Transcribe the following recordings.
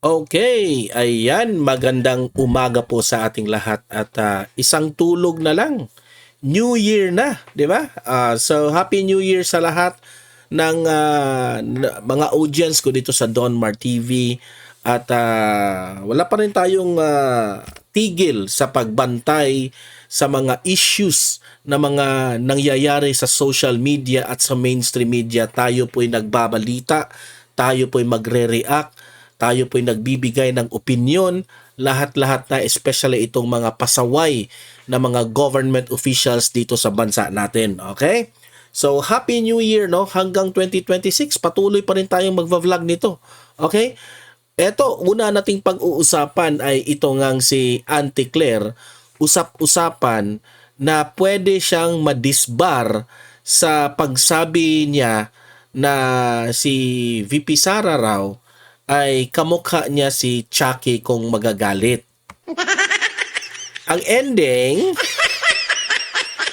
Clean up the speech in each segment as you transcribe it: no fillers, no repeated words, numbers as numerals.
Okay, ayan, magandang umaga po sa ating lahat at isang tulog na lang. New Year na, 'di ba? So Happy New Year sa lahat ng mga audience ko dito sa Donmar TV at wala pa rin tayong tigil sa pagbantay sa mga issues na mga nangyayari sa social media at sa mainstream media. Tayo po'y nagbabalita, tayo po'y magre-react, tayo po'y nagbibigay ng opinyon, lahat-lahat na especially itong mga pasaway na mga government officials dito sa bansa natin. Okay? So, Happy New Year, no? Hanggang 2026, patuloy pa rin tayong magva-vlog nito. Okay? Eto, una nating pag-uusapan ay ito ngang si Auntie Claire, usap-usapan na pwede siyang madisbar sa pagsabi niya na si VP Sara raw ay kamukha niya si Chucky kung magagalit. Ang ending,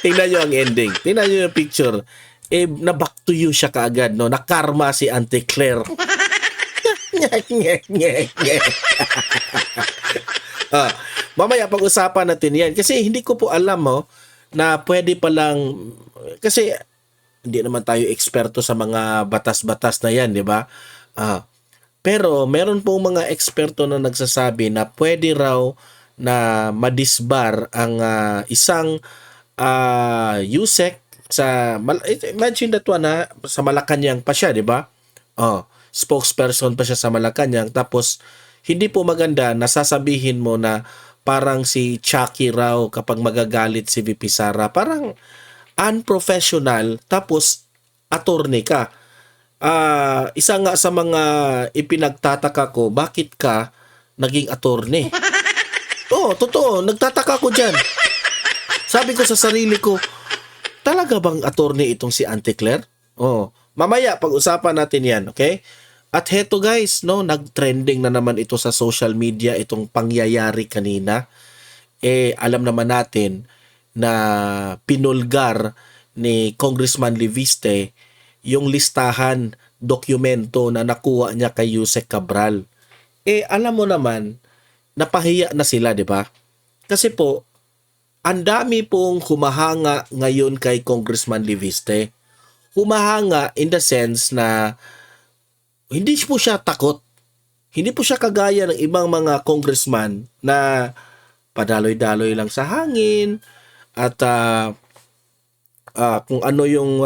tingnan nyo ang ending. Tingnan nyo yung picture. Na back to you siya kaagad, no? Nakarma si Auntie Claire. Mamaya pag-usapan natin yan. Kasi hindi ko po alam, na pwede palang, kasi hindi naman tayo eksperto sa mga batas-batas na yan, di ba? Pero meron pong mga eksperto na nagsasabi na pwede raw na madisbar ang isang USEC sa imagine that one sa Malacanang pa siya, di ba? Spokesperson pa siya sa Malacanang, tapos hindi po maganda nasasabihin mo na parang si Chucky raw kapag magagalit si VP Sara, parang unprofessional, tapos attorney ka. Isa nga sa mga ipinagtataka ko, bakit ka naging attorney? Totoo, nagtataka ko dyan. Sabi ko sa sarili ko, talaga bang attorney itong si Auntie Claire? Mamaya pag-usapan natin yan, okay? At heto guys, no, nag-trending na naman ito sa social media, itong pangyayari kanina. Alam naman natin na pinulgar ni Congressman Leviste yung listahan, dokumento na nakuha niya kay Yusek Cabral. Alam mo naman, napahiya na sila, di ba? Kasi po, ang dami pong humahanga ngayon kay Congressman Leviste. Humahanga in the sense na hindi po siya takot. Hindi po siya kagaya ng ibang mga congressman na padaloy-daloy lang sa hangin at kung ano yung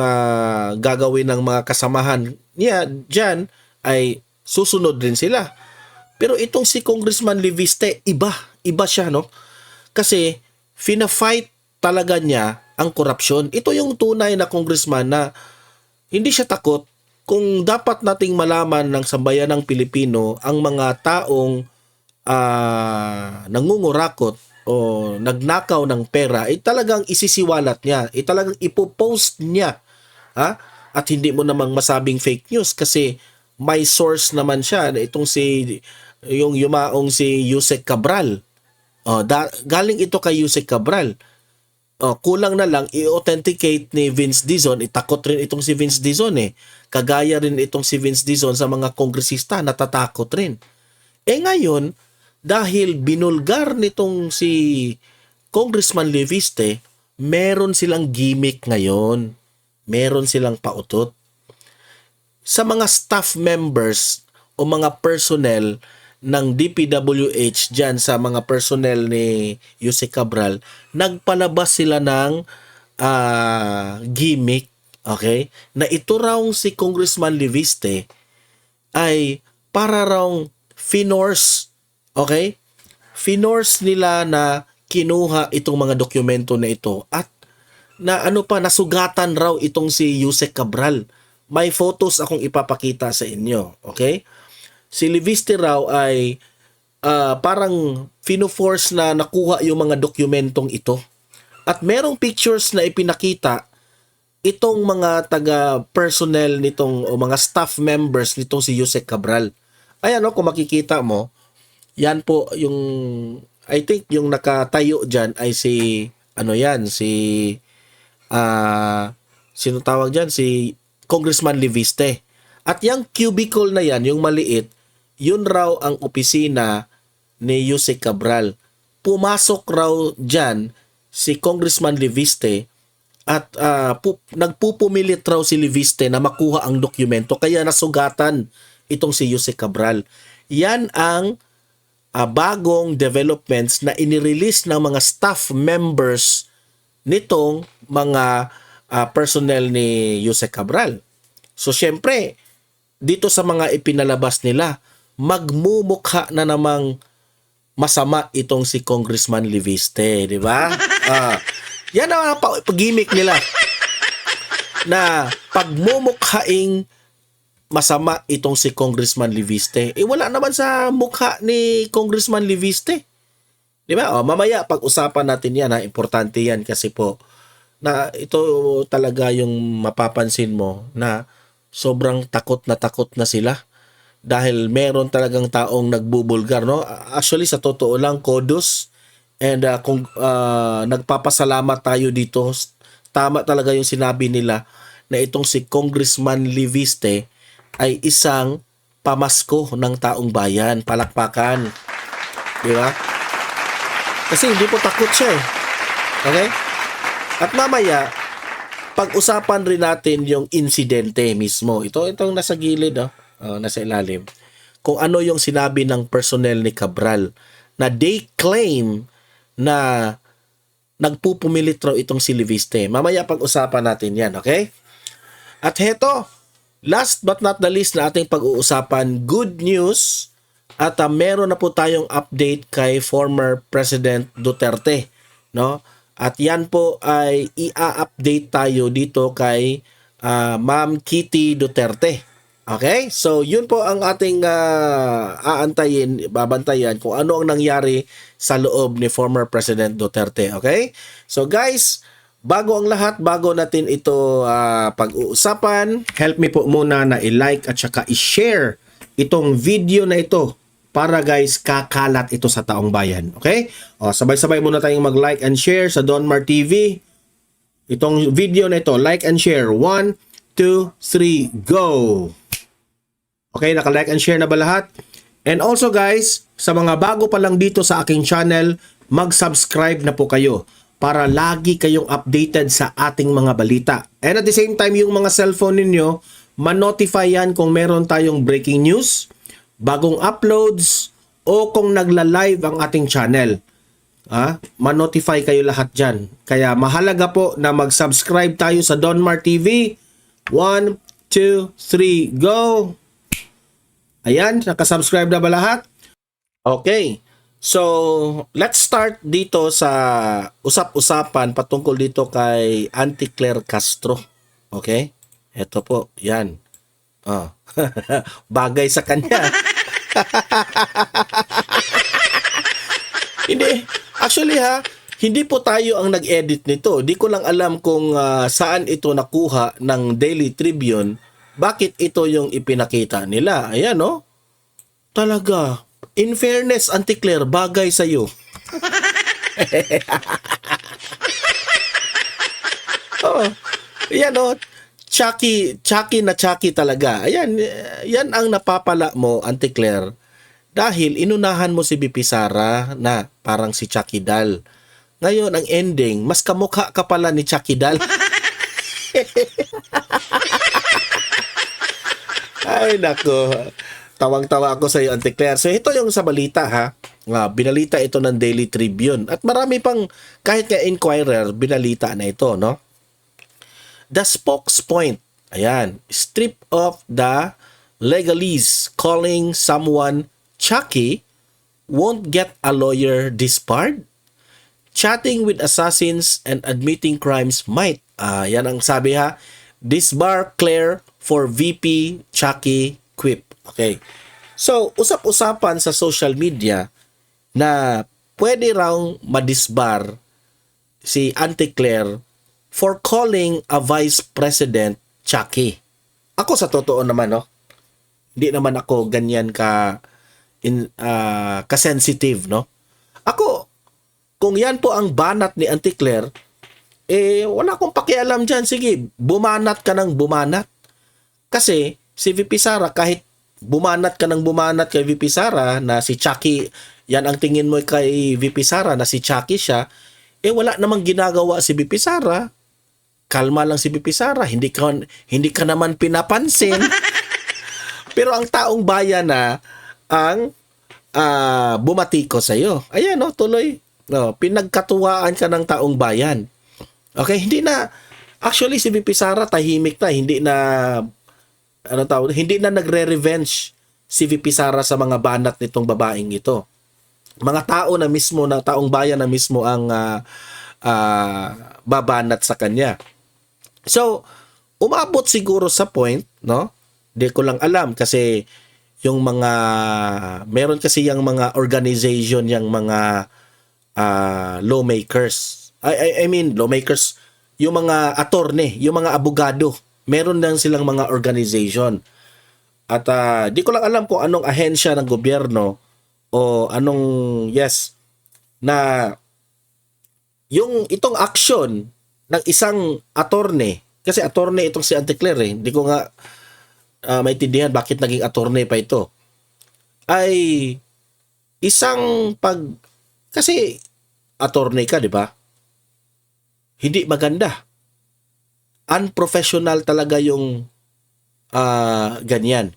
gagawin ng mga kasamahan niya dyan ay susunod din sila. Pero itong si Congressman Leviste, iba siya, no? Kasi fina-fight talaga niya ang korupsyon. Ito yung tunay na congressman na hindi siya takot. Kung dapat nating malaman ng sambayanang Pilipino ang mga taong nangungurakot o nagnakaw ng pera, talagang isisiwalat niya, talagang ipopost niya, at hindi mo namang masabing fake news kasi may source naman siya, itong yung yumaong si Yusek Cabral. Galing ito kay Yusek Cabral. Kulang na lang i-authenticate ni Vince Dizon, itakot rin itong si Vince Dizon Kagaya rin itong si Vince Dizon sa mga kongresista, natatakot rin. Ngayon, dahil binulgar nitong si Congressman Leviste, meron silang gimmick ngayon. Meron silang pautot. Sa mga staff members o mga personnel ng DPWH dyan sa mga personnel ni Yusek Cabral, nagpalabas sila ng gimmick, okay? Na ito raw si Congressman Leviste ay para raw finorce, okay? Finorce nila na kinuha itong mga dokumento na ito at na nasugatan raw itong si Yusek Cabral. May photos akong ipapakita sa inyo, okay? Si Leviste raw ay parang fino-force na nakuha yung mga dokumentong ito. At merong pictures na ipinakita itong mga taga-personnel nitong o mga staff members nitong si Yusek Cabral. Ayan, kung makikita mo, yan po yung, I think yung nakatayo dyan ay si, sino tawag dyan? Si Congressman Leviste. At yung cubicle na yan, yung maliit, yun raw ang opisina ni Yuse Cabral. Pumasok raw dyan si Congressman Leviste at nagpupumilit raw si Leviste na makuha ang dokumento kaya nasugatan itong si Yuse Cabral. Yan ang bagong developments na inirelease ng mga staff members nitong mga personnel ni Yuse Cabral. So syempre, dito sa mga ipinalabas nila, magmumukha na namang masama itong si Congressman Leviste, di ba? Yan ang pag-gimmick nila na pagmumukhaing masama itong si Congressman Leviste. Wala naman sa mukha ni Congressman Leviste. Di ba? Mamaya pag-usapan natin yan, importante yan kasi po na ito talaga yung mapapansin mo na sobrang takot na sila dahil meron talagang taong nagbubulgar, no? Actually, sa totoo lang, kudos and kung nagpapasalamat tayo dito, tama talaga yung sinabi nila na itong si Congressman Leviste ay isang pamasko ng taong bayan. Palakpakan. Di ba? Kasi hindi po takot siya eh. Okay? At mamaya, pag-usapan rin natin yung insidente mismo. Itong nasa gilid, nasa ilalim. Kung ano yung sinabi ng personnel ni Cabral na they claim na nagpupumilit raw itong si Leviste. Mamaya pag-usapan natin yan, okay? At heto, last but not the least na ating pag-uusapan, good news at meron na po tayong update kay former President Duterte, no? At yan po ay i-update tayo dito kay Ma'am Kitty Duterte. Okay? So, yun po ang ating babantayan kung ano ang nangyari sa loob ni former President Duterte. Okay? So, guys, bago ang lahat, bago natin ito pag-uusapan, help me po muna na i-like at saka i-share itong video na ito para guys, kakalat ito sa taong bayan. Okay? Sabay-sabay muna tayong mag-like and share sa Donmar TV. Itong video na ito, like and share. 1, 2, 3, go! Okay, naka-like and share na ba lahat? And also guys, sa mga bago pa lang dito sa aking channel, mag-subscribe na po kayo para lagi kayong updated sa ating mga balita. And at the same time, yung mga cellphone ninyo, ma-notify yan kung meron tayong breaking news, bagong uploads, o kung nagla-live ang ating channel. Ma-notify kayo lahat dyan. Kaya mahalaga po na mag-subscribe tayo sa Donmar TV. 1, 2, 3, go! Ayan, nakasubscribe na ba lahat? Okay. So, let's start dito sa usap-usapan patungkol dito kay Auntie Claire Castro. Okay? Ito po, yan. Bagay sa kanya. Hindi. Actually hindi po tayo ang nag-edit nito. Di ko lang alam kung saan ito nakuha ng Daily Tribune. Bakit ito yung ipinakita nila? Ayan, no? Talaga. In fairness, Auntie Claire, bagay sa'yo. Ayan, no? Chucky na Chucky talaga. Ayan, yan ang napapala mo, Auntie Claire. Dahil inunahan mo si BP Sara na parang si Chucky Dal. Ngayon, ang ending, mas kamukha ka pala ni Chucky Dal. Ay, nako. Tawang-tawa ako sa iyo, Auntie Claire. So, ito yung sa balita, binalita ito ng Daily Tribune. At marami pang, kahit nga Inquirer, binalita na ito, no? The spokespoint, ayan, strip of the legalese calling someone Chucky won't get a lawyer disbarred. Chatting with assassins and admitting crimes might. Yan ang sabi disbar Claire for VP Chucky quip. Okay. So, usap-usapan sa social media na pwede raw madisbar si Auntie Claire for calling a Vice President Chucky. Ako sa totoo naman, no? Hindi naman ako ganyan ka-sensitive, no? Ako, kung yan po ang banat ni Auntie Claire, wala akong pakialam dyan. Sige, bumanat ka ng bumanat. Kasi, si VP Sara, kahit bumanat ka ng bumanat kay VP Sara na si Chucky, yan ang tingin mo kay VP Sara na si Chucky siya, wala namang ginagawa si VP Sara. Kalma lang si VP Sara, hindi ka naman pinapansin. Pero ang taong bayan na ang bumatiko sa iyo. Ayan, no, tuloy. No, pinagkatuwaan ka ng taong bayan. Okay, hindi na actually si VP Sara tahimik na, hindi na nagre-revenge si VP Sara sa mga banat nitong babaeng ito. Mga tao na mismo, na taong bayan na mismo ang babanat sa kanya. So, umabot siguro sa point, no? Di ko lang alam kasi yung mga, meron kasi yung mga organization, yung mga lawmakers. I mean, lawmakers, yung mga attorney, yung mga abogado, meron lang silang mga organization. At di ko lang alam kung anong ahensya ng gobyerno o anong, na yung itong action ng isang attorney, kasi attorney itong si Auntie Claire, hindi ko nga maintindihan bakit naging attorney pa ito, ay isang kasi attorney ka, di ba? Hindi maganda. Unprofessional talaga yung ganyan.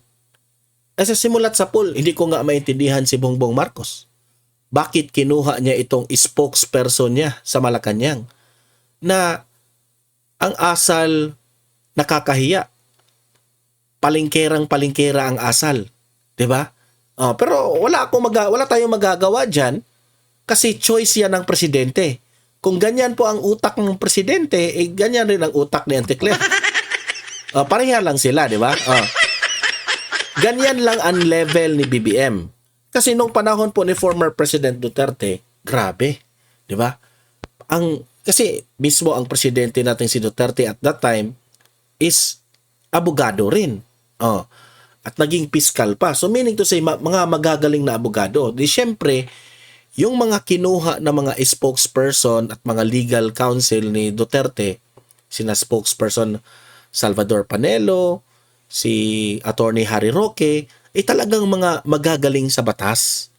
Sa simulat sa pool, hindi ko nga maintindihan si Bongbong Marcos. Bakit kinuha niya itong spokesperson niya sa Malacanang na ang asal nakakahiya. Palingkerang-palingkera ang asal. 'Di ba? Pero wala tayong magagawa diyan kasi choice yan ng presidente. Kung ganyan po ang utak ng presidente, ganyan rin ang utak ni Auntie Claire. Pareha lang sila, 'di ba? Ganyan lang ang level ni BBM. Kasi nung panahon po ni former President Duterte, grabe, 'di ba? Kasi mismo ang presidente natin si Duterte at that time is abogado rin. At naging piskal pa. So meaning to say, mga magagaling na abogado. Di syempre, yung mga kinuha na mga spokesperson at mga legal counsel ni Duterte, sina spokesperson Salvador Panelo, si Attorney Harry Roque, talagang mga magagaling sa batas.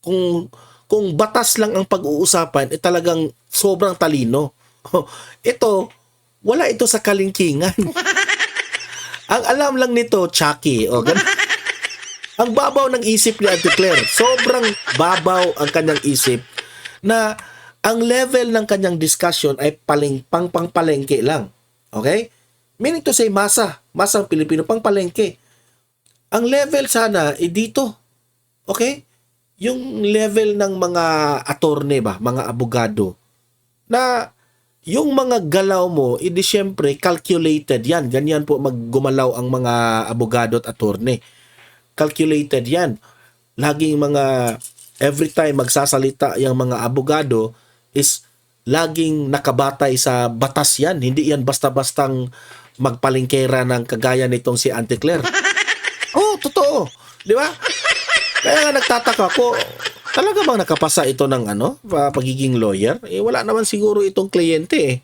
Kung batas lang ang pag-uusapan, talagang sobrang talino. Ito, wala ito sa kalingkingan. Ang alam lang nito, Chucky. Ang babaw ng isip ni Auntie Claire. Sobrang babaw ang kanyang isip na ang level ng kanyang discussion ay pangpalengke lang. Okay? Meaning to say, masang Pilipino, pangpalengke. Ang level sana dito. Okay? Yung level ng mga attorney ba, mga abogado, na yung mga galaw mo, syempre calculated yan. Ganyan po maggumalaw ang mga abogado at attorney. Calculated yan. Laging every time magsasalita yung mga abogado is laging nakabatay sa batas yan. Hindi yan basta-bastang magpalingkera ng kagaya nitong si Auntie Claire. Totoo. Di ba? Kaya nga nagtataka ko, talaga bang nakapasa ito ng pagiging lawyer? Wala naman siguro itong kliyente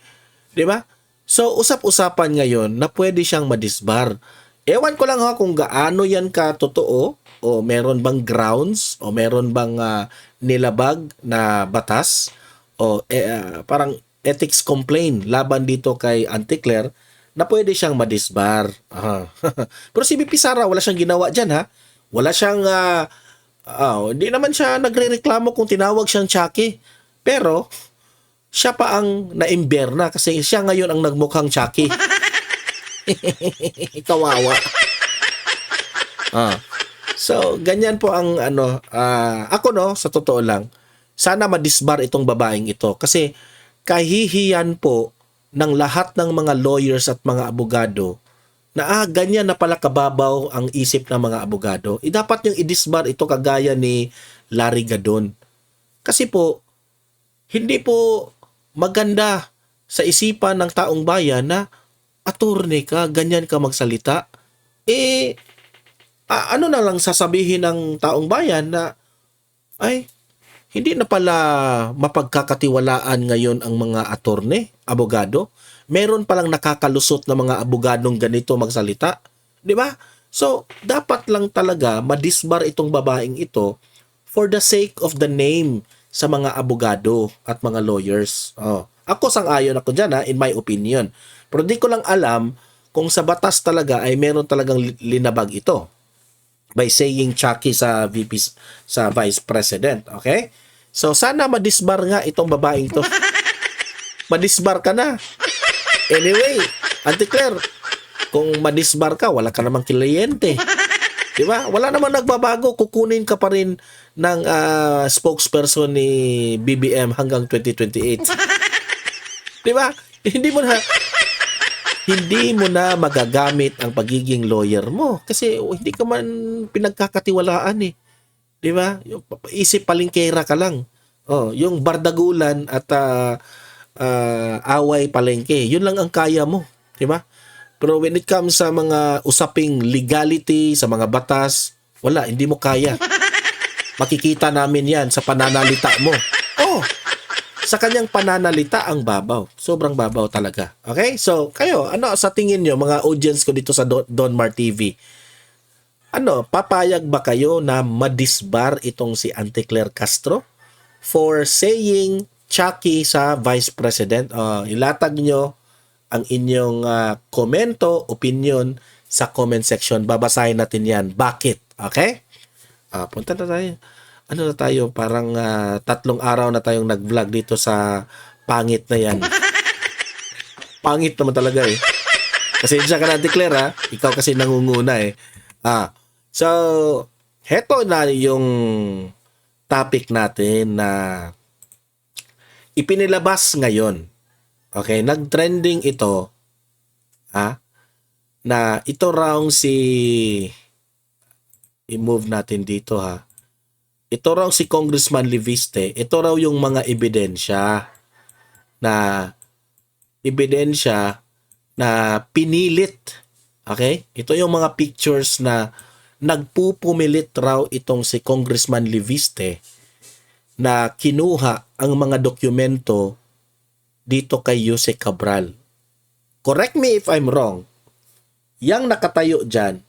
Di ba? So, usap-usapan ngayon na pwede siyang madisbar. Ewan ko lang kung gaano yan ka totoo o meron bang grounds o meron bang nilabag na batas o parang ethics complaint laban dito kay Auntie Claire na pwede siyang madisbar. Pero si VP Sara, wala siyang ginawa dyan Wala siyang hindi naman siya nagrereklamo kung tinawag siyang Chucky. Pero, siya pa ang naimber na kasi siya ngayon ang nagmukhang Chucky. Kawawa. So, ganyan po ang ako sa totoo lang, sana madisbar itong babaeng ito kasi kahihiyan po ng lahat ng mga lawyers at mga abogado na ganyan na pala kababaw ang isip ng mga abogado, dapat niyong idisbar ito kagaya ni Larry Gadon. Kasi po, hindi po maganda sa isipan ng taong bayan na attorney ka, ganyan ka magsalita. Ano na lang sasabihin ng taong bayan na, hindi na pala mapagkakatiwalaan ngayon ang mga attorney, abogado. Meron palang nakakalusot na mga abogadong ganito magsalita. Di ba? So, dapat lang talaga madisbar itong babaeng ito for the sake of the name sa mga abogado at mga lawyers. Ako sang-ayon ako dyan in my opinion. Pero di ko lang alam kung sa batas talaga ay meron talagang linabag ito by saying Chucky sa sa Vice President. Okay? So, sana madisbar nga itong babaeng to. Madisbar ka na. Anyway, Auntie Claire, kung madisbar ka, wala ka namang kliyente. Di ba? Wala namang nagbabago. Kukunin ka pa rin ng spokesperson ni BBM hanggang 2028. Di ba? Hindi mo na magagamit ang pagiging lawyer mo kasi hindi ka man pinagkakatiwalaan eh. Di ba? Isip palengkera ka lang. Yung bardagulan at away palengke, yun lang ang kaya mo. Di ba? Pero when it comes sa mga usaping legality, sa mga batas, wala, hindi mo kaya. Makikita namin yan sa pananalita mo. Sa kanyang pananalita ang babaw. Sobrang babaw talaga. Okay? So, kayo, ano sa tingin nyo, mga audience ko dito sa Donmar TV, papayag ba kayo na madisbar itong si Auntie Claire Castro for saying Chucky sa Vice President? Ilatag nyo ang inyong komento, opinion sa comment section. Babasahin natin yan. Bakit? Okay? Punta na tayo. Ano na tayo? Parang 3 araw na tayong nag-vlog dito sa pangit na yan. Pangit naman talaga eh. Kasi siya ka na declare ikaw kasi nangunguna eh. So, heto na yung topic natin na ipinilabas ngayon. Okay, nag-trending ito na ito raw si i-move natin dito Ito raw si Congressman Leviste, ito raw yung mga ebidensya na pinilit. Okay? Ito yung mga pictures na nagpupumilit raw itong si Congressman Leviste na kinuha ang mga dokumento dito kay Jose Cabral. Correct me if I'm wrong. Yang nakatayo dyan,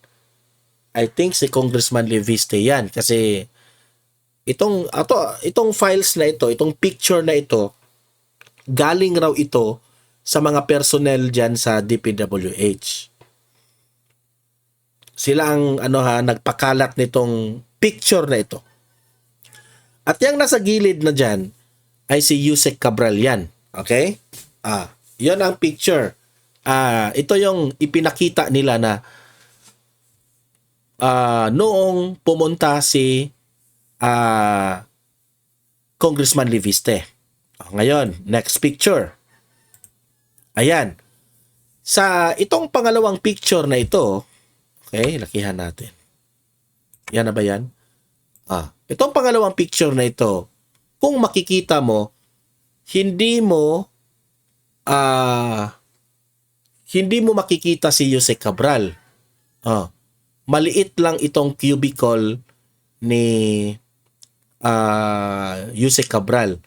I think si Congressman Leviste yan. Kasi itong files na ito, itong picture na ito, galing raw ito sa mga personnel dyan sa DPWH. Sila ang nagpakalat nitong picture na ito. At yung nasa gilid na dyan ay si Jose Cabral yan. Okay? Yon ang picture. Ito yung ipinakita nila na noong pumunta si Congressman Leviste. Ngayon, next picture. Ayan. Sa itong pangalawang picture na ito, okay, lakihan natin. Yan na ba yan? Itong pangalawang picture na ito, kung makikita mo, hindi mo makikita si Jose Cabral. Maliit lang itong cubicle ni Jose Cabral.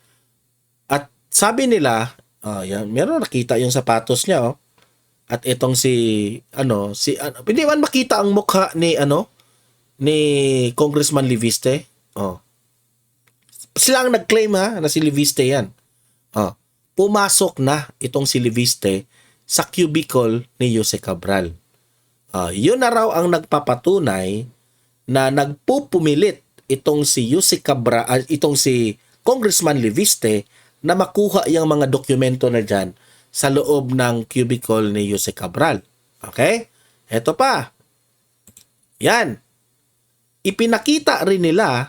At sabi nila, yan, meron nakita yung sapatos niya, At itong hindi man makita ang mukha ni Congressman Leviste. Sila ang nag-claim na si Leviste yan. Pumasok na itong si Leviste sa cubicle ni Jose Cabral. Yun na raw ang nagpapatunay na nagpupumilit itong si Jose Cabral, itong si Congressman Leviste na makuha yung mga dokumento na dyan sa loob ng cubicle ni Jose Cabral. Okay? Eto pa. Yan. Ipinakita rin nila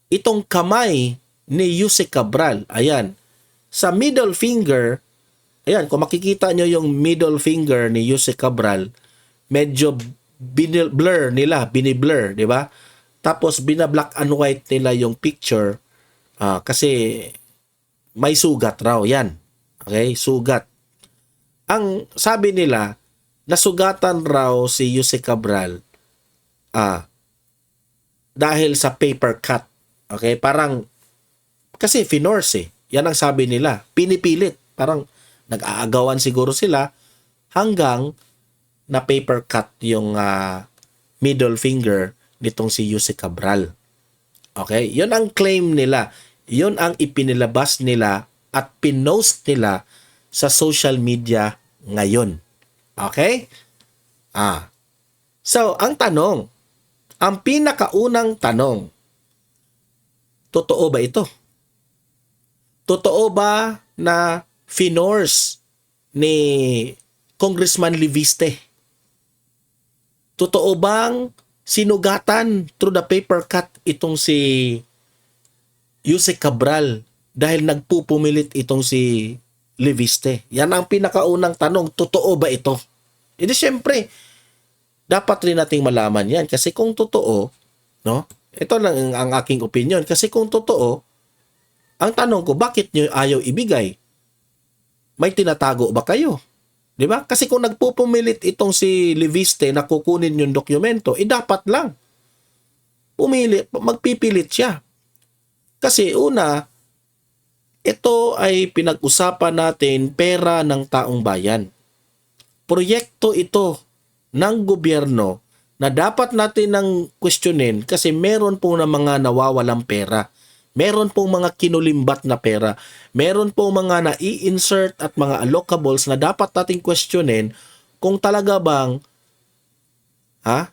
itong kamay ni Jose Cabral. Ayan. Sa middle finger, ayan, kung makikita nyo yung middle finger ni Jose Cabral, medyo biniblur, di ba? Tapos bina-black and white nila yung picture kasi may sugat raw yan. Okay? Sugat. Ang sabi nila, nasugatan raw si Jose Cabral dahil sa paper cut. Okay? Parang, kasi finorce Yan ang sabi nila. Pinipilit. Parang nag-aagawan siguro sila hanggang na paper cut yung middle finger nitong si Yuse Cabral. Okay? Yun ang claim nila. Yun ang ipinilabas nila at pinost nila sa social media ngayon. Okay? So, ang tanong, ang pinakaunang tanong, totoo ba ito? Totoo ba na finors ni Congressman Leviste? Totoo bang sinugatan through the paper cut itong si Yuse Cabral dahil nagpupumilit itong si Leviste? Yan ang pinakaunang tanong, totoo ba ito? Hindi syempre, dapat rin nating malaman yan kasi kung totoo, no? Ito lang ang aking opinion kasi kung totoo, ang tanong ko, bakit nyo ayaw ibigay? May tinatago ba kayo? 'Di ba? Kasi kung nagpupumilit itong si Leviste na kukunin yung dokumento, dapat lang magpipilit siya. Kasi una, ito ay pinag-usapan natin pera ng taong bayan. Proyekto ito ng gobyerno na dapat natin nang questionin kasi meron po na mga nawawalang pera. Meron pong mga kinulimbat na pera. Meron pong mga na-i-insert at mga allocables na dapat nating questionin kung talaga bang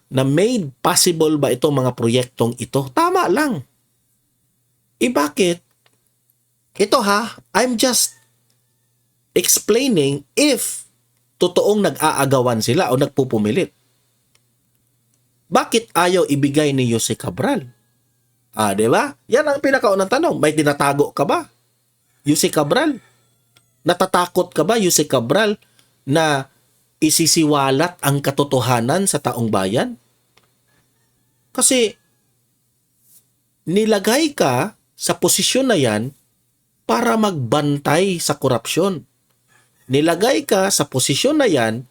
na made possible ba itong mga proyektong ito. Tama lang. Bakit? Ito I'm just explaining if totoong nag-aagawan sila o nagpupumilit. Bakit ayaw ibigay ni Yuse Cabral? Di ba? Yan ang pinakaunang tanong. May tinatago ka ba? Yuse Cabral? Natatakot ka ba, Yuse Cabral, na isisiwalat ang katotohanan sa taong bayan? Kasi nilagay ka sa posisyon na yan para magbantay sa korupsyon. Nilagay ka sa posisyon na yan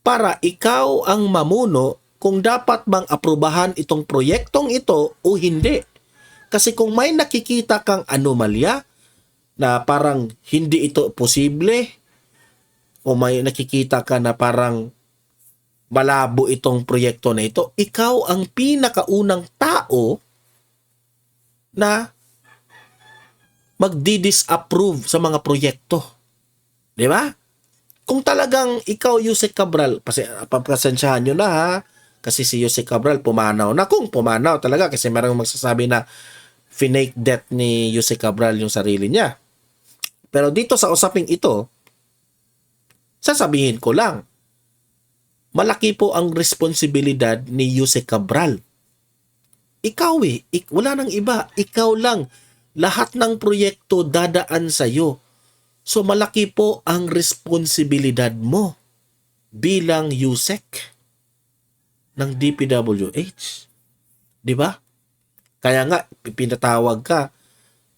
para ikaw ang mamuno kung dapat bang aprubahan itong proyektong ito o hindi. Kasi kung may nakikita kang anomalya na parang hindi ito posible o may nakikita ka na parang malabo itong proyekto na ito, ikaw ang pinakaunang tao na magdi-disapprove sa mga proyekto. Di ba? Kung talagang ikaw, Yuse Cabral, papasensyahan nyo na kasi si Yuse Cabral pumanaw na. Kung pumanaw talaga kasi merong magsasabi na finake death ni Yuse Cabral yung sarili niya. Pero dito sa usaping ito, sasabihin ko lang, malaki po ang responsibilidad ni Yuse Cabral. Ikaw wala nang iba, ikaw lang. Lahat ng proyekto dadaan sa'yo. So malaki po ang responsibilidad mo bilang USEC ng DPWH. Di ba? Kaya nga, pinatawag ka.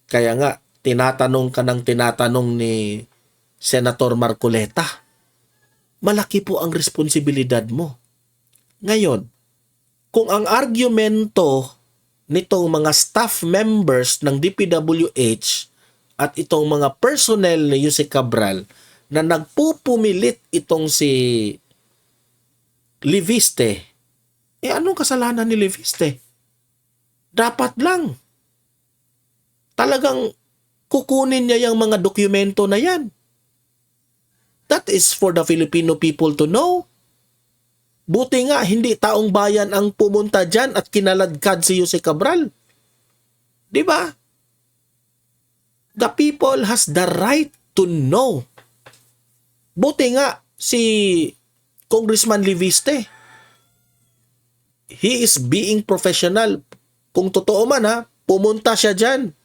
Kaya nga, tinatanong ka ng tinatanong ni Senator Marcoleta. Malaki po ang responsibilidad mo. Ngayon, kung ang argumento nitong mga staff members ng DPWH at itong mga personnel ni Yuse Cabral na nagpupumilit itong si Leviste, anong kasalanan ni Leviste? Dapat lang talagang kukunin niya yung mga dokumento na yan. That is for the Filipino people to know. Buti nga, hindi taong bayan ang pumunta dyan at kinaladkad si Yuse Cabral. Di ba? The people has the right to know. Buti nga, si Congressman Leviste, he is being professional. Kung totoo man pumunta siya dyan.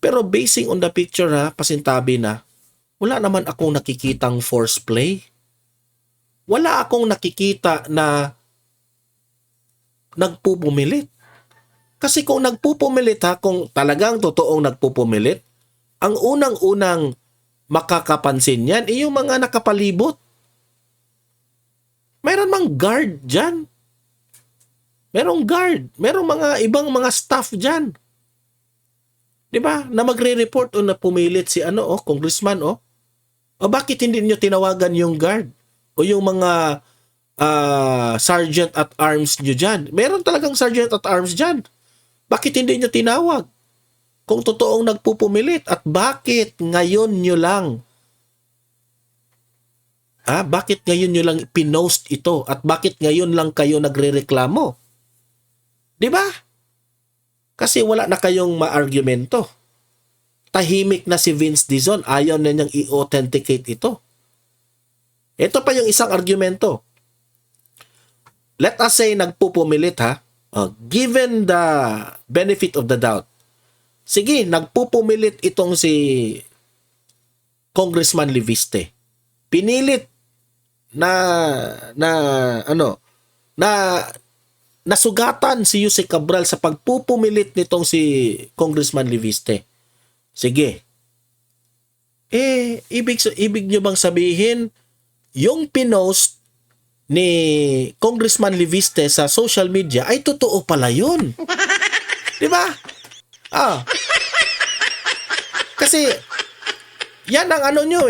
Pero basing on the picture pasintabi na, wala naman akong nakikitang force play. Wala akong nakikita na nagpupumilit. Kasi kung nagpupumilit kung talagang totoong nagpupumilit, ang unang-unang makakapansin yan yung mga nakapalibot. Mayroon mang guard dyan. Merong guard. Merong mga ibang mga staff dyan. Diba? Na magre-report o na pumilit si congressman O bakit hindi niyo tinawagan yung guard? O yung mga sergeant at arms nyo dyan. Meron talagang sergeant at arms dyan. Bakit hindi nyo tinawag? Kung totoong nagpupumilit, at bakit ngayon nyo lang bakit ngayon nyo lang pinost ito, at bakit ngayon lang kayo nagrereklamo? 'Di ba? Kasi wala na kayong maargumento. Tahimik na si Vince Dizon, ayaw na niyang i-authenticate ito. Ito pa yung isang argumento. Let us say nagpupumilit given the benefit of the doubt. Sige, nagpupumilit itong si Congressman Leviste. Pinilit na nasugatan si Yusek Cabral sa pagpupumilit nitong si Congressman Leviste. Sige. Ibig nyo bang sabihin yung pinost ni Congressman Leviste sa social media ay totoo pala yun? Di ba? Kasi yan ang nyo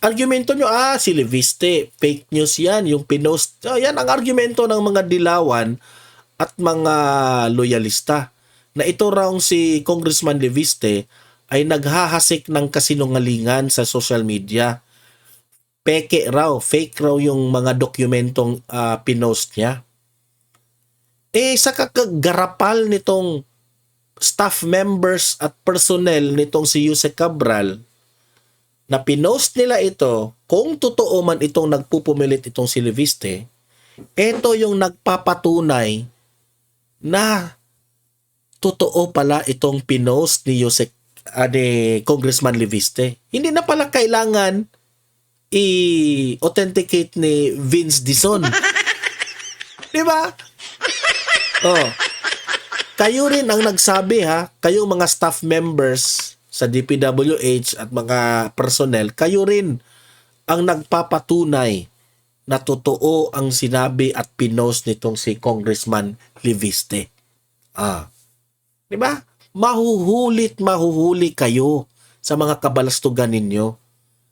argumento nyo, si Leviste, fake news yan, yung pinost. Yan ang argumento ng mga dilawan at mga loyalista. Na ito raw si Congressman Leviste ay naghahasik ng kasinungalingan sa social media. Peke raw, fake raw yung mga dokumentong pinost niya. Sa kakagarapal nitong staff members at personnel nitong si Yusek Cabral, na pinost nila ito, kung totoo man itong nagpupumilit itong si Leviste, ito yung nagpapatunay na totoo pala itong pinost ni Congressman Leviste. Hindi na pala kailangan i-authenticate ni Vince Dizon. Di ba? Kayo rin ang nagsabi kayong mga staff members sa DPWH at mga personnel, kayo rin ang nagpapatunay na totoo ang sinabi at pinost nitong si Congressman Leviste. Di ba? Mahuhuli kayo sa mga kabalastugan ninyo.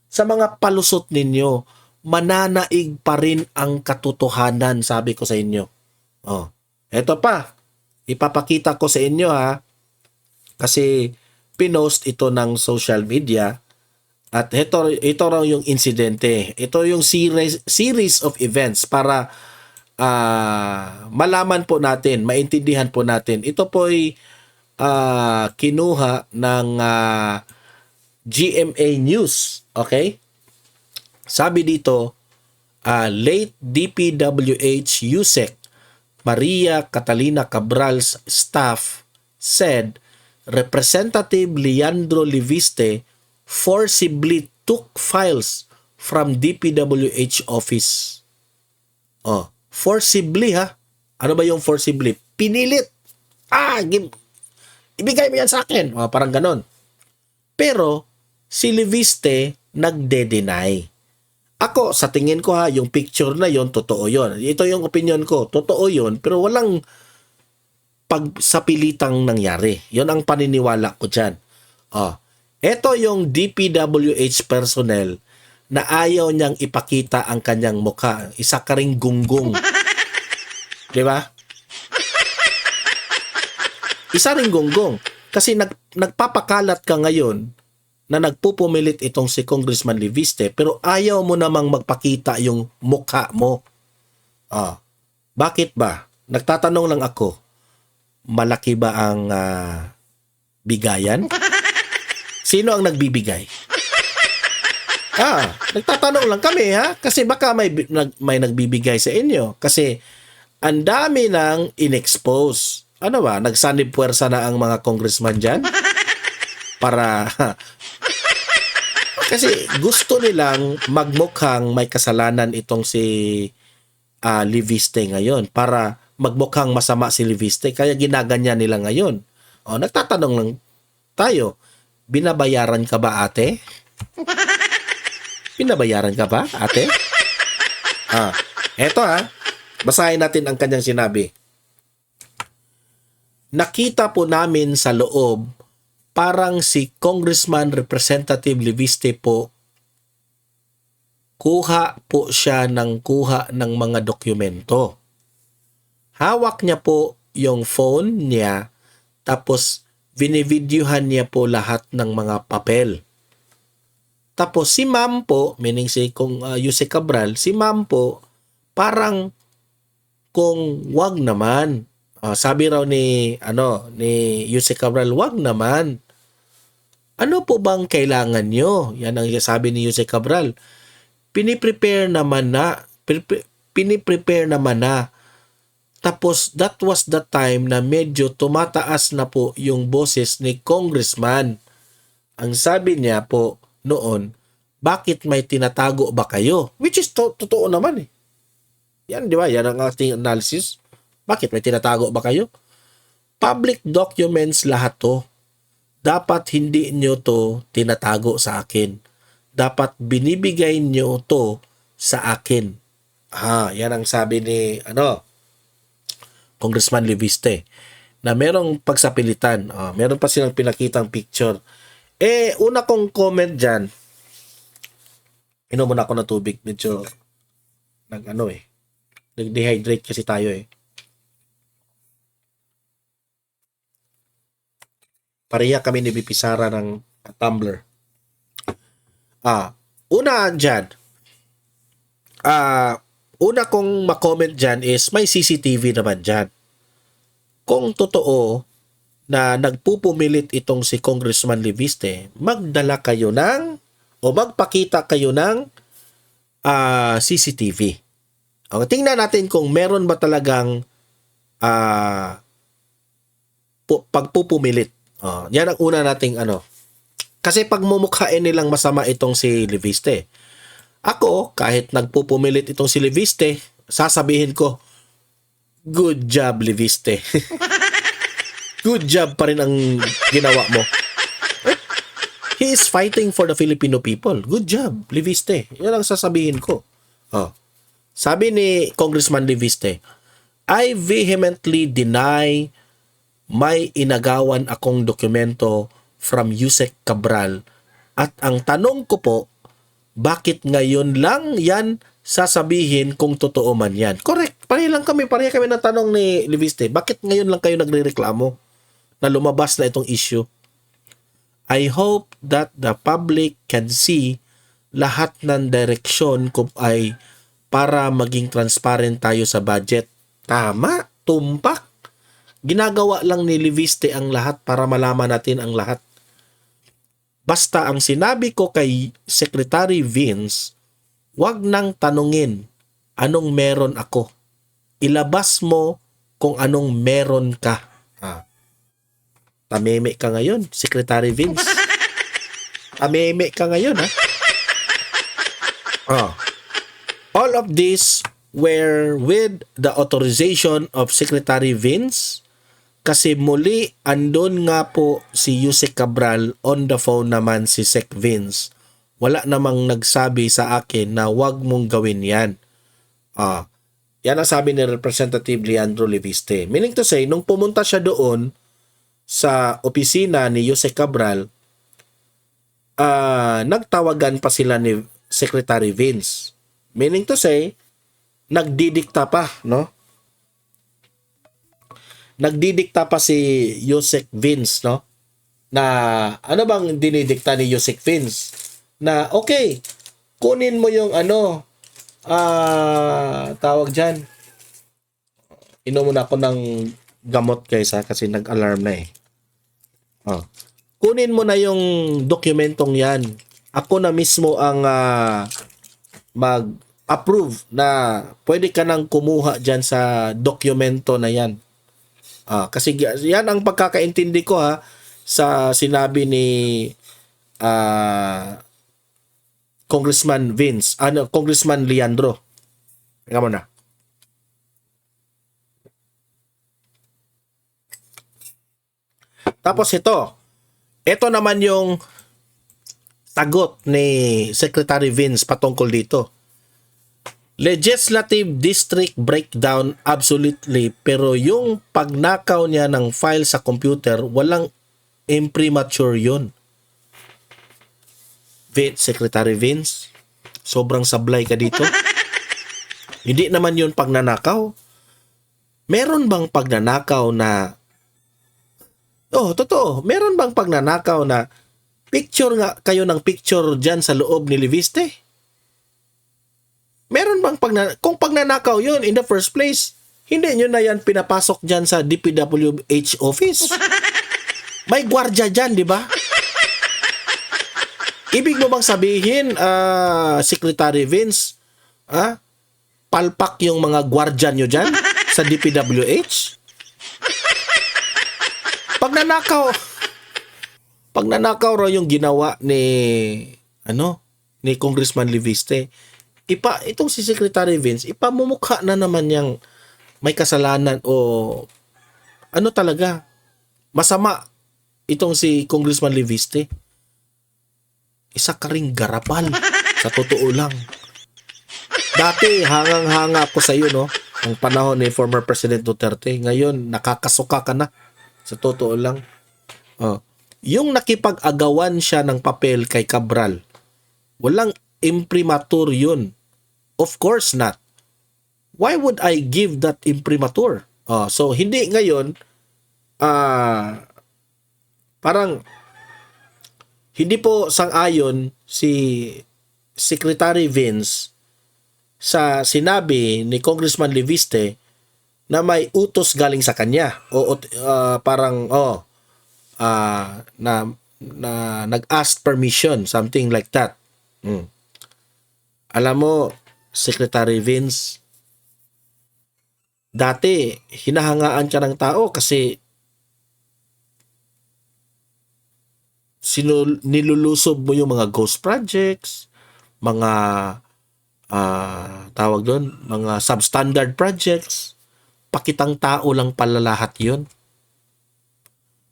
Sa mga palusot ninyo, mananaig pa rin ang katotohanan, sabi ko sa inyo. Eto pa, ipapakita ko sa inyo kasi pinost ito ng social media at ito raw yung insidente. Ito yung series of events para malaman po natin, maintindihan po natin. Ito po ay kinuha ng GMA News. Okay? Sabi dito, late DPWH Yusek Maria Catalina Cabral's staff said Representative Leandro Leviste forcibly took files from DPWH office. Forcibly Ano ba yung forcibly? Pinilit. Ibigay mo yan sa akin. Parang ganon. Pero si Leviste nagde-deny. Ako, sa tingin ko yung picture na yon, totoo yon. Ito yung opinion ko. Totoo yon, pero walang pagsapilitang nangyari. Yon ang paniniwala ko dyan. Ito yung DPWH personnel na ayaw niyang ipakita ang kanyang mukha. Isa ka ring gunggong. Di ba? Isa ring gunggong. Kasi nagpapakalat ka ngayon na nagpupumilit itong si Congressman Leviste pero ayaw mo namang magpakita yung mukha mo. Bakit ba? Nagtatanong lang ako. Malaki ba ang bigayan? Sino ang nagbibigay? Nagtatanong lang kami kasi baka may nagbibigay sa inyo kasi ang dami nang inexpose. Ano ba? Nagsanib puwersa na ang mga congressman dyan? Para kasi gusto nilang magmukhang may kasalanan itong si Leviste ngayon para magmukhang masama si Leviste kaya ginaganyan nila ngayon. Nagtatanong lang tayo, binabayaran ka ba ate? Binabayaran ka ba ate? Eto basahin natin ang kanyang sinabi. Nakita po namin sa loob parang si Congressman Representative Leviste po kuha po siya ng mga dokumento. Hawak niya po yung phone niya, tapos binivideohan niya po lahat ng mga papel. Tapos si ma'am po, meaning si Yuse Cabral, si ma'am po, parang kung wag naman. Sabi raw ni Yuse Cabral, wag naman. Ano po bang kailangan nyo? Yan ang sabi ni Yuse Cabral. Piniprepare naman na. Tapos that was the time na medyo tumataas na po yung boses ni Congressman. Ang sabi niya po noon, bakit may tinatago ba kayo? Which is totoo naman eh. Yan, di ba? Yan ang ating analysis. Bakit may tinatago ba kayo? Public documents lahat to. Dapat hindi nyo to tinatago sa akin. Dapat binibigay nyo to sa akin. Yan ang sabi ni Congressman Leviste, na merong pagsapilitan. Meron pa silang pinakitang picture. Una kong comment dyan, inom muna ako ng tubig. Medyo nag-dehydrate kasi tayo eh. Pareha kami ni Bipisara ng tumbler. Una dyan, una kong makomment dyan is may CCTV naman dyan. Kung totoo na nagpupumilit itong si Congressman Leviste, magdala kayo magpakita kayo ng CCTV. Tingnan natin kung meron ba talagang pagpupumilit. Yan ang una nating Kasi pag mumukhain nilang masama itong si Leviste. Ako, kahit nagpupumilit itong si Leviste, sasabihin ko, good job, Leviste. Good job pa rin ang ginawa mo. He is fighting for the Filipino people. Good job, Leviste. Yan ang sasabihin ko. Sabi ni Congressman Leviste, I vehemently deny may inagawan akong dokumento from Yusek Cabral at ang tanong ko po, bakit ngayon lang yan sasabihin kung totoo man yan? Correct. Pareha kami ng tanong ni Leviste. Bakit ngayon lang kayo nagrereklamo na lumabas na itong issue? I hope that the public can see lahat ng direksyon ko ay para maging transparent tayo sa budget. Tama, tumpak. Ginagawa lang ni Leviste ang lahat para malaman natin ang lahat. Basta ang sinabi ko kay Secretary Vince, wag nang tanungin anong meron ako. Ilabas mo kung anong meron ka. Tameme ka ngayon, Secretary Vince. Tameme ka ngayon, All of this were with the authorization of Secretary Vince. Kasi muli, andon nga po si Yusek Cabral, on the phone naman si Sec Vince. Wala namang nagsabi sa akin na wag mong gawin yan. Yan ang sabi ni Representative Leandro Leviste. Meaning to say, nung pumunta siya doon sa opisina ni Yusek Cabral, nagtawagan pa sila ni Secretary Vince. Meaning to say, nagdidikta pa, no? Nagdidikta pa si Yusek Vince, no? Na ano bang dinidikta ni Yusek Vince? Na okay, kunin mo yung tawag dyan. Inom muna ako ng gamot kaysa kasi nag-alarm na eh. Kunin mo na yung dokumentong yan. Ako na mismo ang mag-approve na pwede ka nang kumuha dyan sa dokumento na yan. Kasi yan ang pagkakaintindi ko sa sinabi ni Congressman Vince, Congressman Leandro. Tingnan mo na. Tapos ito naman yung sagot ni Secretary Vince patungkol dito. Legislative District Breakdown, absolutely, pero yung pagnakaw niya ng file sa computer, walang imprimatur yun. Secretary Vince, Sobrang sablay ka dito. Hindi naman yun pagnanakaw. Meron bang pagnanakaw na totoo. Meron bang pagnanakaw na picture nga kayo ng picture dyan sa loob ni Leviste? Meron bang kung pagnanakaw yun in the first place, hindi nyo na yan pinapasok dyan sa DPWH office. May gwardya dyan, di ba? Ibig mo bang sabihin, Secretary Vince, palpak yung mga gwardya nyo dyan sa DPWH? Pagnanakaw raw yung ginawa ni Congressman Leviste. Itong si Secretary Vince, ipamumukha na naman yang may kasalanan o talaga, masama itong si Congressman Leviste. Isa ka ring garapal, sa totoo lang. Dati, hangang-hanga ako sa iyo, no? Ang panahon ni former President Duterte. Ngayon, nakakasuka ka na. Sa totoo lang. Yung nakipag-agawan siya ng papel kay Cabral, walang imprimatur yun. Of course not. Why would I give that imprimatur? So, hindi ngayon, parang, hindi po sang-ayon si Secretary Vince sa sinabi ni Congressman Leviste na may utos galing sa kanya. Na nag-ask permission, something like that. Alam mo, Secretary Vince, dati hinahangaan ka ng tao kasi nilulusob mo yung mga ghost projects, mga tawag doon, mga substandard projects. Pakitang tao lang pala lahat yun.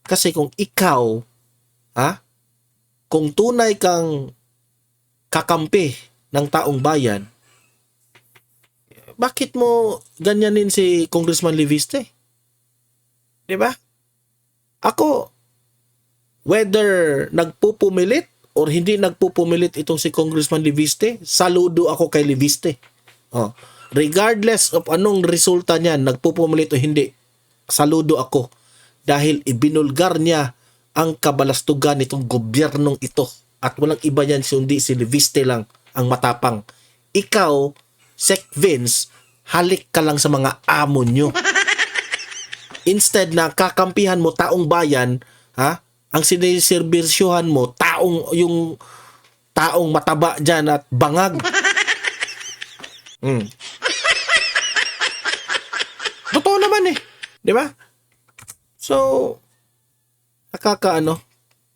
Kasi kung ikaw, kung tunay kang kakampi ng taong bayan, bakit mo ganyanin si Congressman Leviste? Di ba? Ako, whether nagpupumilit or hindi nagpupumilit itong si Congressman Leviste, saludo ako kay Leviste. Regardless of anong resulta niyan, nagpupumilit o hindi, saludo ako. Dahil ibinulgar niya ang kabalastugan nitong gobyernong ito. At walang iba yan kundi si Leviste lang ang matapang. Ikaw, Sec Vince, halik ka lang sa mga amo nyo. Instead na kakampihan mo taong bayan, ang siniservisyohan mo, yung taong mataba dyan at bangag. Totoo naman eh. Di ba? So,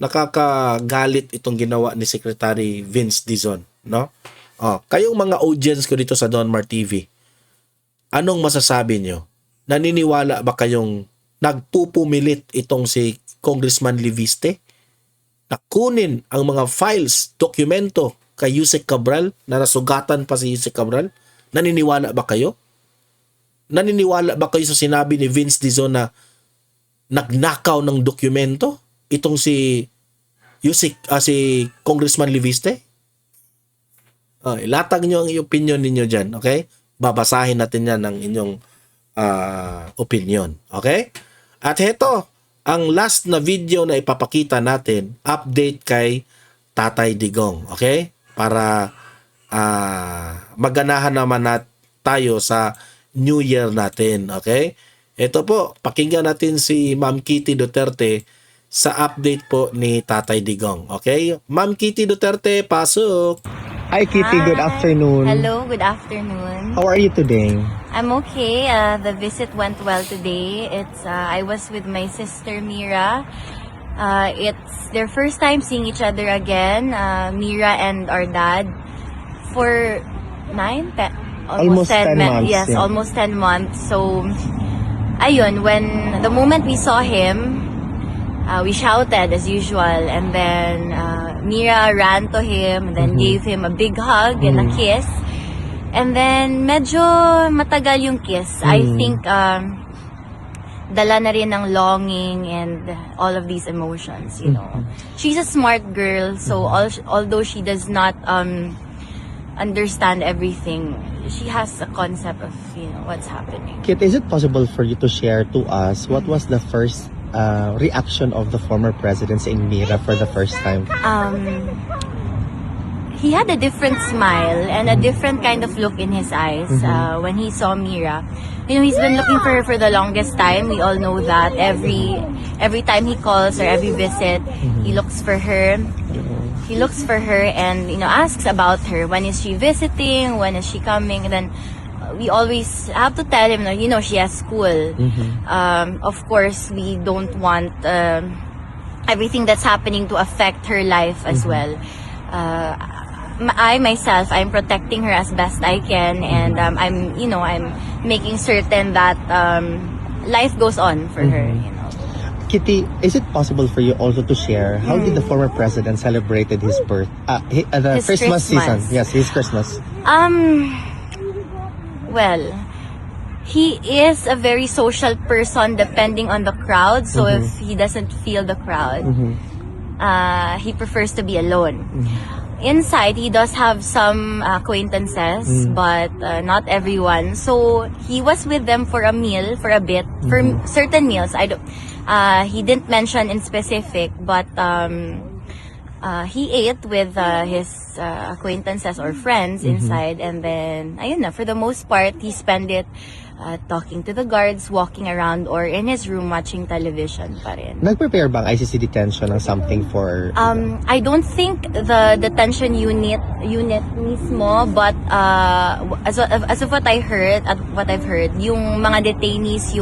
nakakagalit itong ginawa ni Secretary Vince Dizon, no? Kayong mga audience ko dito sa Donmar TV, anong masasabi nyo? Naniniwala ba kayong nagpupumilit itong si Congressman Leviste na kunin ang mga files, dokumento kay Yusek Cabral na nasugatan pa si Yusek Cabral? Naniniwala ba kayo? Naniniwala ba kayo sa sinabi ni Vince Dizon na nagnakaw ng dokumento itong si Congressman Leviste? Ilatag nyo ang opinion ninyo dyan, okay? Babasahin natin yan ng inyong opinion, okay? At heto, ang last na video na ipapakita natin, update kay Tatay Digong, okay? Para maganahan naman tayo sa New Year natin, okay? Ito po, pakinggan natin si Ma'am Kitty Duterte sa update po ni Tatay Digong, okay? Ma'am Kitty Duterte, pasok! Hi Kitty, good afternoon. Hello, good afternoon. How are you today? I'm okay. The visit went well today. I was with my sister Mira. It's their first time seeing each other again. Mira and our dad for Almost 10 months. Yes, yeah. almost 10 months. So, ayun, when the moment we saw him, we shouted as usual, and then Mira ran to him and then gave him a big hug and a kiss. And then medyo matagal yung kiss. I think dala na rin ng longing and all of these emotions, you know. She's a smart girl, so although she does not understand everything. She has a concept of, what's happening. Kit, is it possible for you to share to us what was the first reaction of the former president seeing Mira for the first time? He had a different smile and a different kind of look in his eyes when he saw Mira. He's been looking for her for the longest time. We all know that. Every time he calls or every visit, he looks for her. He looks for her and asks about her. When is she visiting? When is she coming? And then we always have to tell him, she has school. Of course, we don't want everything that's happening to affect her life as well. I myself, I'm protecting her as best I can, and I'm making certain that life goes on for her. Kitty, is it possible for you also to share how did the former president celebrated his birth, the His Christmas season? Christmas. Yes, his Christmas. Well, he is a very social person depending on the crowd. So if he doesn't feel the crowd, he prefers to be alone. Inside, he does have some acquaintances, but not everyone. So he was with them for a meal, for a bit, for certain meals. He didn't mention in specific, but he ate with his acquaintances or friends inside, and then ayun na, for the most part he spent it talking to the guards, walking around, or in his room watching television pa rin. Nag-prepare bang ICC detention ng something for... I don't think the detention unit mismo, but as of what I've heard, yung mga detainees,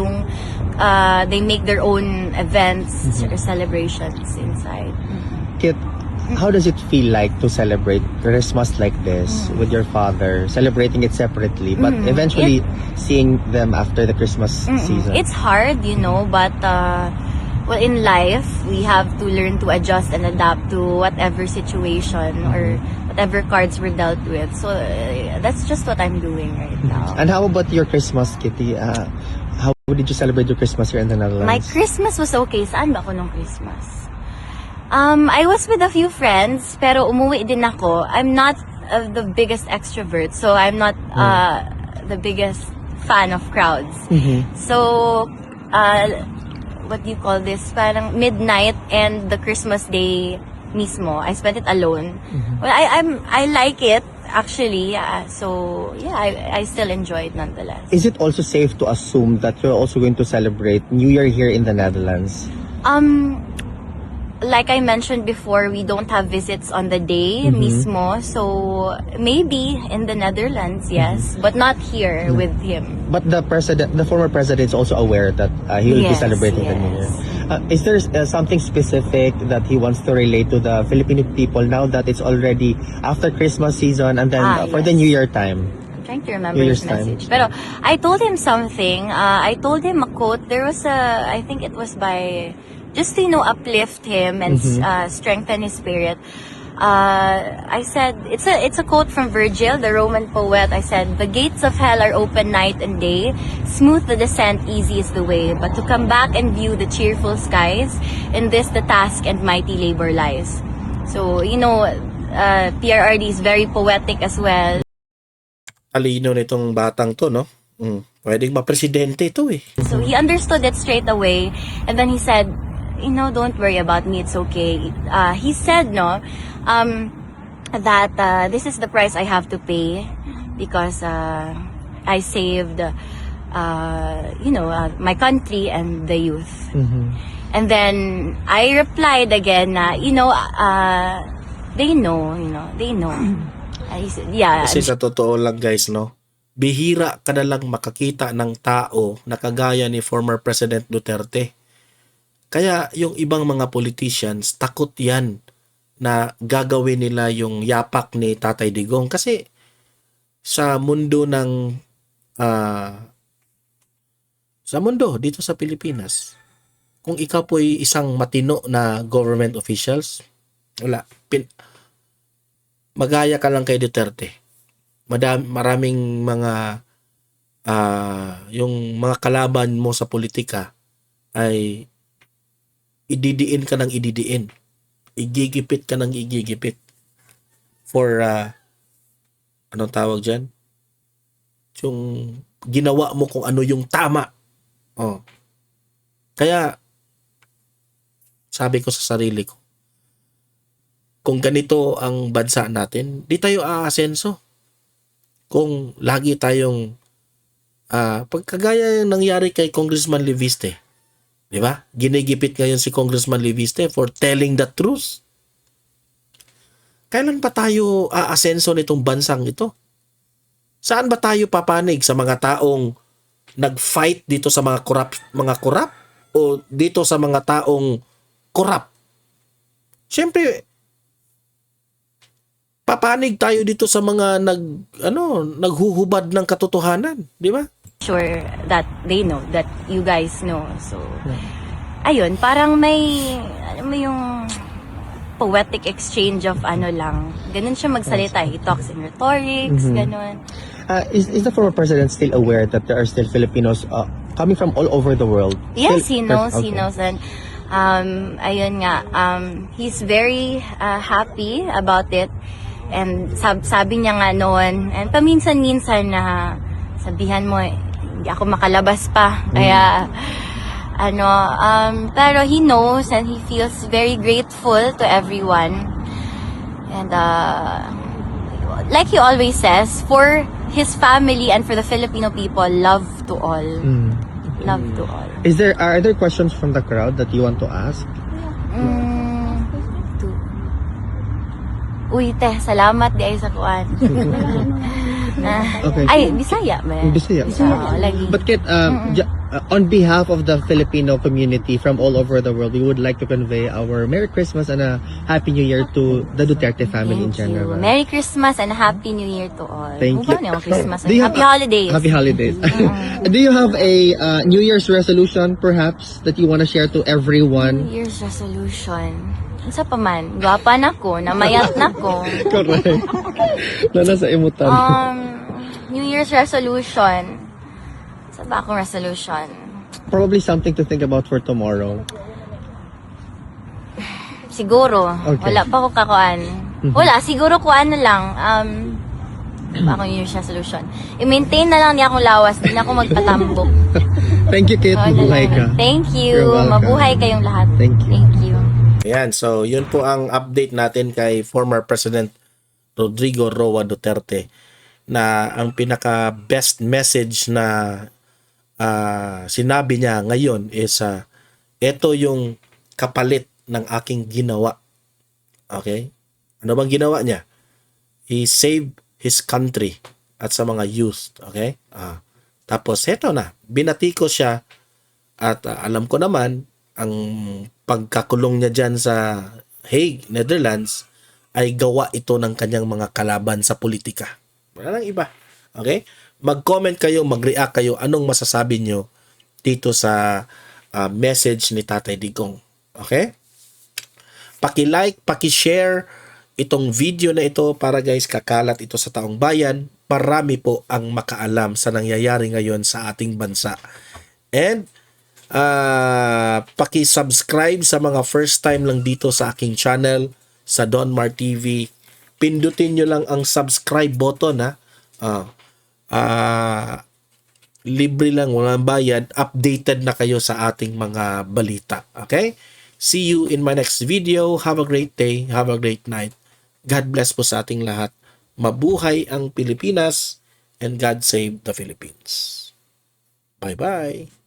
they make their own events or celebrations inside. Kit, how does it feel like to celebrate Christmas like this with your father, celebrating it separately, but eventually seeing them after the Christmas season? It's hard, but in life, we have to learn to adjust and adapt to whatever situation or whatever cards we're dealt with. So that's just what I'm doing right now. And how about your Christmas, Kitty? How did you celebrate your Christmas here in the Netherlands? My Christmas was okay. Saan ba ako nung Christmas? I was with a few friends, pero umuwi din ako. I'm not the biggest extrovert, so I'm not the biggest fan of crowds. So, what do you call this? Parang midnight and the Christmas day mismo. I spent it alone. Well, I like it actually. So yeah, I still enjoy it nonetheless. Is it also safe to assume that you're also going to celebrate New Year here in the Netherlands? Like I mentioned before, we don't have visits on the day mismo. So maybe in the Netherlands, yes, but not here with him. But the former president is also aware that he will be Yes, celebrating the New Year. Is there something specific that he wants to relate to the Filipino people now that it's already after Christmas season and then for the yes. New Year time? I'm trying to remember New his Year's time. message. Pero I told him something. I told him a quote. There was I think it was by, just to, uplift him and strengthen his spirit. I said, it's a quote from Virgil, the Roman poet. I said, "The gates of hell are open night and day. Smooth the descent, easy is the way. But to come back and view the cheerful skies, in this the task and mighty labor lies." So, PRRD is very poetic as well. Talino nitong batang to, no? Pwedeng mapresidente ito eh. So he understood it straight away, and then he said, "Don't worry about me. It's okay." He said, that this is the price I have to pay because I saved, my country and the youth. And then I replied again, they know. He said, yeah. Kasi sa totoo lang guys, no? Bihira ka na lang makakita ng tao na kagaya ni former President Duterte. Kaya yung ibang mga politicians, takot yan na gagawin nila yung yapak ni Tatay Digong. Kasi sa mundo dito sa Pilipinas, kung ikaw po ay isang matino na government officials, wala. Magaya ka lang kay Duterte. Maraming mga yung mga kalaban mo sa politika ay ididiin ka ng ididiin. Igigipit ka ng igigipit for anong tawag dyan? Yung ginawa mo kung ano yung tama. Oh. Kaya, sabi ko sa sarili ko, kung ganito ang bansa natin, di tayo aasenso. Kung lagi tayong pagkagaya yung nangyari kay Congressman Leviste, di ba? Ginigipit ngayon si Congressman Leviste for telling the truth. Kailan ba tayo aasenso nitong bansang ito? Saan ba tayo papanig sa mga taong nag-fight dito sa mga korap o dito sa mga taong korap? Siyempre, papanig tayo dito sa mga naghuhubad ng katotohanan, di ba? Sure that they know, that you guys know. So, ayun, parang may, ano mo yung poetic exchange of ano lang. Ganun siya magsalita. He talks in rhetorics, ganun. Is the former president still aware that there are still Filipinos coming from all over the world? Yes, he knows, Okay. he knows. And, ayun nga, he's very happy about it. And sabi niya nga noon, and paminsan-minsan na sabihan mo, hindi ako makalabas pa. Kaya, pero he knows and he feels very grateful to everyone. And, like he always says, for his family and for the Filipino people, love to all. Love to all. Are there questions from the crowd that you want to ask? Uy, te, salamat di ay sa kuan. Okay. Ay, Bisaya ba? Bisaya. Oo, lagi. But Kit, on behalf of the Filipino community from all over the world, we would like to convey our Merry Christmas and a Happy New Year to the Duterte family in Thank you. general. Merry Christmas and Happy New Year to all. Thank you. Mukha na yung Christmas. Do you Happy have- holidays. Happy holidays. Do you have a New Year's resolution, perhaps, that you want to share to New everyone? Year's resolution. Isa pa man, gwapa na ko, namayat na ko. Correct. Na nasa imutan. New Year's resolution. Sa ba akong resolution? Probably something to think about for tomorrow. Siguro. Okay. Wala pa ko kakuan. Wala, siguro kuan na lang. Ba akong New Year's resolution. I-maintain na lang niya akong lawas. Hindi na ako magpatambok. Thank you, Kit. Oo, Mabuhay ka. Thank you. You're welcome. Mabuhay kayong lahat. Thank you. Thank you. Ayan, so yun po ang update natin kay former President Rodrigo Roa Duterte na ang pinaka best message na sinabi niya ngayon is ito yung kapalit ng aking ginawa. Okay? Ano bang ginawa niya? He saved his country at sa mga youth. Okay? Tapos eto na, binati ko siya at alam ko naman ang pagkakulong niya dyan sa Hague, Netherlands ay gawa ito ng kanyang mga kalaban sa politika. Wala nang iba. Okay? Mag-comment kayo, mag-react kayo. Anong masasabi nyo dito sa message ni Tatay Digong? Okay? Paki-like, paki-share itong video na ito para guys kakalat ito sa taong bayan. Marami po ang makaalam sa nangyayari ngayon sa ating bansa. And paki-subscribe sa mga first time lang dito sa aking channel sa Don Mar TV. Pindutin nyo lang ang subscribe button ha. Libre lang, walang bayad. Updated na kayo sa ating mga balita. Okay? See you in my next video. Have a great day. Have a great night. God bless po sa ating lahat. Mabuhay ang Pilipinas and God save the Philippines. Bye-bye.